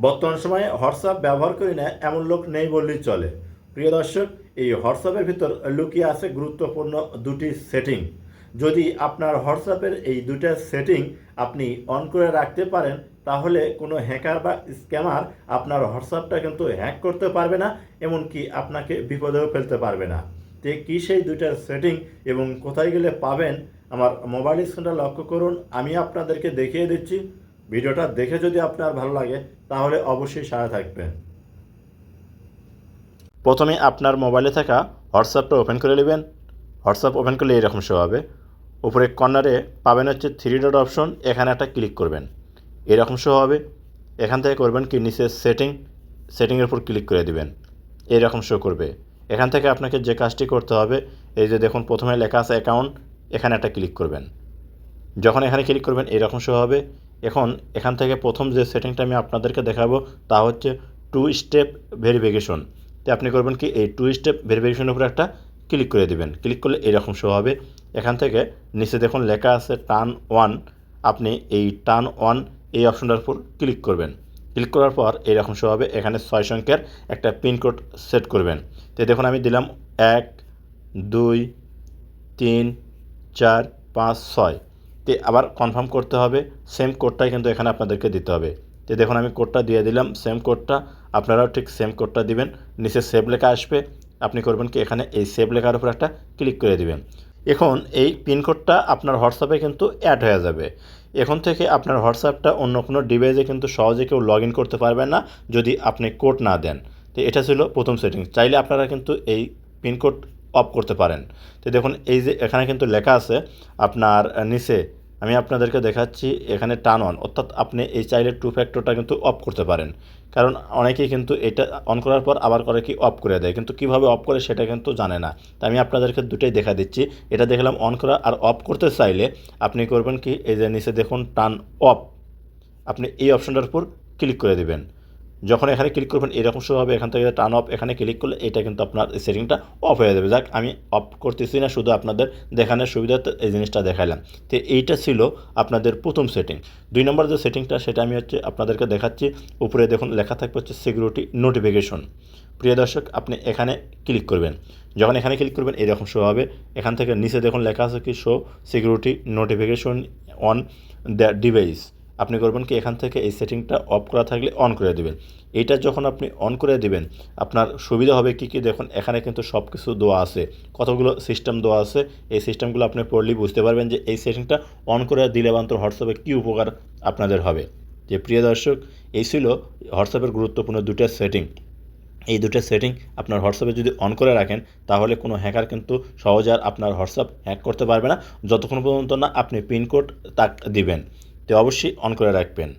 বর্তমান সময়ে হোয়াটসঅ্যাপ ব্যবহার করি না এমন লোক নেই বললেই চলে। প্রিয় দর্শক, এই হোয়াটসঅ্যাপের ভিতর লুকিয়ে আছে গুরুত্বপূর্ণ দুটি সেটিং। যদি আপনার হোয়াটসঅ্যাপের এই দুটা সেটিং আপনি অন করে রাখতে পারেন, তাহলে কোনো হ্যাকার বা স্ক্যামার আপনার হোয়াটসঅ্যাপটা কিন্তু হ্যাক করতে পারবে না, এমনকি আপনাকে বিপদেও ফেলতে পারবে না। যে কী সেই দুইটার সেটিং এবং কোথায় গেলে পাবেন, আমার মোবাইল স্ক্রিনটা লক্ষ্য করুন, আমি আপনাদেরকে দেখিয়ে দিচ্ছি। ভিডিওটা দেখে যদি আপনার ভালো লাগে তাহলে অবশ্যই সাথে থাকবেন। প্রথমে আপনার মোবাইলে থাকা হোয়াটসঅ্যাপটা ওপেন করে নেবেন। হোয়াটসঅ্যাপ ওপেন করলে এরকম শো হবে। উপরে কর্নারে পাবেন হচ্ছে 3 ডট অপশন, এখানে একটা ক্লিক করবেন, এরকম শো হবে। এখান থেকে করবেন কি নিচে সেটিংয়ের উপর ক্লিক করে দিবেন, এরকম শো করবে। এখান থেকে আপনাকে যে কাজটি করতে হবে, এই যে দেখুন প্রথমে লেখা আছে অ্যাকাউন্ট, এখানে একটা ক্লিক করবেন। যখন এখানে ক্লিক করবেন এরকম শো হবে। এখন এখান থেকে প্রথম যে সেটিংটা আমি আপনাদেরকে দেখাবো তা হচ্ছে 2 স্টেপ ভেরিফিকেশন। তো আপনি করবেন কি এই 2 স্টেপ ভেরিফিকেশনের উপরে একটা ক্লিক করে দিবেন। ক্লিক করলে এরকম শো হবে। এখান থেকে নিচে দেখুন লেখা আছে টার্ন অন, আপনি এই টার্ন অন এই অপশনটার উপর ক্লিক করবেন। ক্লিক করার পর এরকম শো হবে। এখানে 6 সংখ্যার একটা পিনকোড সেট করবেন। তো দেখুন আমি দিলাম 1 2 3 4 5 6। তো আবার কনফার্ম করতে হবে, সেম কোডটাই কিন্তু এখানে আপনাদেরকে দিতে হবে। তো দেখুন আমি কোডটা দিয়ে দিলাম, সেম কোডটা আপনারাও ঠিক সেম কোডটা দিবেন। নিচে সেভ লেখা আসবে, আপনি করবেন কি এখানে এই সেভ লেখার উপর একটা ক্লিক করে দিবেন। এখন এই পিনকোডটা আপনার হোয়াটসঅ্যাপে কিন্তু অ্যাড হয়ে যাবে। এখন থেকে আপনার হোয়াটসঅ্যাপটা অন্য কোনো ডিভাইসে কিন্তু সহজে কেউ লগ ইন করতে পারবেন না যদি আপনি কোড না দেন। তো এটা ছিল প্রথম সেটিং। চাইলে আপনারা কিন্তু এই পিনকোড অফ করতে পারেন। তো দেখুন এই যে এখানে কিন্তু লেখা আছে আপনার নিচে, আমি আপনাদেরকে দেখাচ্ছি এখানে টার্ন অন, অর্থাৎ আপনি এই চাইলে 2 ফ্যাক্টরটা কিন্তু অফ করতে পারেন। কারণ অনেকেই কিন্তু এটা অন করার পর আবার করে কি অফ করে দেয়, কিন্তু কীভাবে অফ করে সেটা কিন্তু জানে না। তাই আমি আপনাদেরকে দুটোই দেখা দিচ্ছি। এটা দেখলাম অন করা, আর অফ করতে চাইলে আপনি করবেন কি এই যে নিচে দেখুন টার্ন অফ, আপনি এই অপশনটার উপর ক্লিক করে দেবেন। যখন এখানে ক্লিক করবেন এরকম শো হবে। এখান থেকে টার্ন অফ এখানে ক্লিক করলে এটা কিন্তু আপনার সেটিংটা অফ হয়ে যাবে। যাক, আমি অফ করতেছি না, শুধু আপনাদের দেখানোর সুবিধাতে এই জিনিসটা দেখাইলাম। তো এইটা ছিল আপনাদের প্রথম সেটিং। 2 নম্বর যে সেটিংটা সেটা আমি আপনাদেরকে দেখাচ্ছি। উপরে দেখুন লেখা থাকবে সিকিউরিটি নোটিফিকেশন। প্রিয় দর্শক, আপনি এখানে ক্লিক করবেন। যখন এখানে ক্লিক করবেন এরকম শো হবে। এখান থেকে নিচে দেখুন লেখা আছে কি show security notification on the device. আপনি করবেন কি এখান থেকে এই সেটিংটা অফ করা থাকলে অন করে দেবেন। এইটা যখন আপনি অন করে দেবেন আপনার সুবিধা হবে কী দেখুন এখানে কিন্তু সব কিছু দেওয়া আছে, কতগুলো সিস্টেম দেওয়া আছে। এই সিস্টেমগুলো আপনি পড়লেই বুঝতে পারবেন যে এই সেটিংটা অন করে দিলে বান্তর হোয়াটসঅ্যাপে কী উপকার আপনাদের হবে। যে প্রিয় দর্শক, এই ছিল হোয়াটসঅ্যাপের গুরুত্বপূর্ণ দুটো সেটিং। এই দুটো সেটিং আপনার হোয়াটসঅ্যাপে যদি অন করে রাখেন তাহলে কোনো হ্যাকার কিন্তু সহজে আর আপনার হোয়াটসঅ্যাপ হ্যাক করতে পারবে না, যতক্ষণ পর্যন্ত না আপনি পিনকোড দিবেন। তো অবশ্যই অন করে রাখবেন।